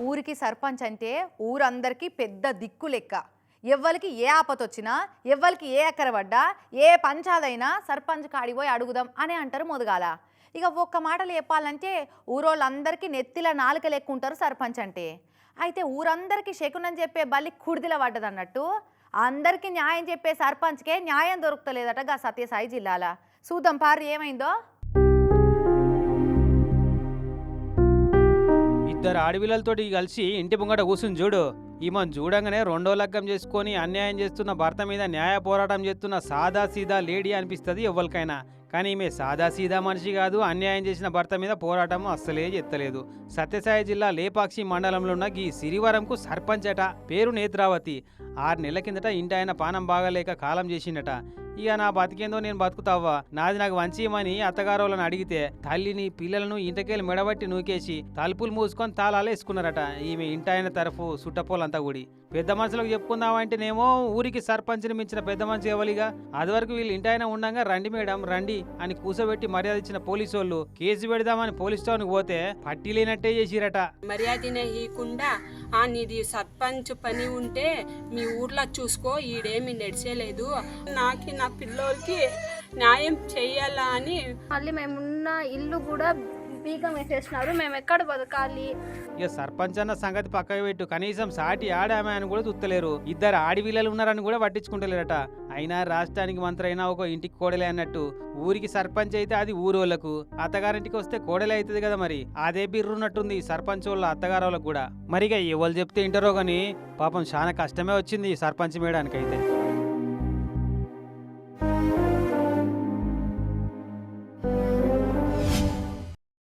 ఊరికి సర్పంచ్ అంటే ఊరందరికీ పెద్ద దిక్కు లెక్క. ఎవ్వరికి ఏ ఆపతొచ్చినా, ఎవ్వరికి ఏ ఎక్కర పడ్డా, ఏ పంచాదైనా సర్పంచ్ కాడికి పోయి అడుగుదాం అని అంటారు మొదగాల. ఇక ఒక్క మాటలు చెప్పాలంటే ఊరోళ్ళందరికీ నెత్తిల నాలుక లెక్కుంటారు సర్పంచ్ అంటే. అయితే ఊరందరికీ శకునం చెప్పే బల్లి కుడిదిల పడ్డదన్నట్టు అందరికీ న్యాయం చెప్పే సర్పంచ్కే న్యాయం దొరుకుతలేదట గా సత్యసాయి జిల్లాల. చూద్దాం పారు ఏమైందో. ఇద్దరు ఆడపిల్లలతోటి కలిసి ఇంటి ముంగట కూర్చుని చూడు. ఈమెను చూడంగానే రెండో లగ్గం చేసుకొని అన్యాయం చేస్తున్న భర్త మీద న్యాయ పోరాటం చేస్తున్న సాదా సీదా లేడీ అనిపిస్తుంది ఎవరికైనా. కానీ ఈమె సాదా సీదా మనిషి కాదు, అన్యాయం చేసిన భర్త మీద పోరాటం అస్సలే ఎత్తలేదు. సత్యసాయి జిల్లా లేపాక్షి మండలంలో ఉన్న ఈ సిరివరంకు సర్పంచ్ అట. పేరు నేత్రావతి. 6 నెలల కిందట ఇంటి ఆయన పానం బాగాలేక కాలం చేసిండట. ఇక నా బతికేందో నేను బతుకుతావా, నాది నాకు వంచీయమని అత్తగారులను అడిగితే తల్లిని పిల్లలను ఇంటకేలు మెడబట్టి నూకేసి తలుపులు మూసుకొని తాళాలు వేసుకున్నారట. ఈమె ఇంటాయన తరఫు సుట్టపోలంతా కూడి. పెద్ద మనుషులకు చెప్పుకుందామంటేనేమో ఊరికి సర్పంచ్ని మించిన పెద్ద మనిషి ఎవలిగా. అది వరకు వీళ్ళు ఇంటాయన ఉండగా రండి మేడం రండి అని కూసబెట్టి మర్యాద ఇచ్చిన పోలీసు వాళ్ళు కేసు పెడదామని పోలీస్ స్టేషన్కి పోతే పట్టి లేనట్టే చేసిరట. మర్యాదనే ఇవ్వకుండా నీది సర్పంచ్ పని ఉంటే మీ ఊర్లో చూసుకో, ఈడేమి నడిచేలేదు, నాకు నా పిల్లోడికి న్యాయం చెయ్యాలా అని మళ్ళీ మేమున్న ఇల్లు కూడా బీగం వేసేసినారు. మేము ఎక్కడ బతకాలి? ఇక సర్పంచ్ అన్న సంగతి పక్కకు పెట్టు, కనీసం సాటి ఆడామె అని కూడా చూస్తలేరు. ఇద్దరు ఆడిపిల్లలు ఉన్నారని కూడా పట్టించుకుంటలేరట. అయినా రాష్ట్రానికి మంత్రి అయినా ఒక ఇంటికి కోడలే అన్నట్టు ఊరికి సర్పంచ్ అయితే అది ఊరోళ్లకు, అత్తగారింటికి వస్తే కోడలే అవుతుంది కదా. మరి అదే బిర్రున్నట్టుంది సర్పంచ్ వాళ్ళ అత్తగారులకు కూడా. మరిగా ఎవరు చెప్తే ఇంటరో గానీ పాపం చాలా కష్టమే వచ్చింది సర్పంచ్ మేడానికైతే.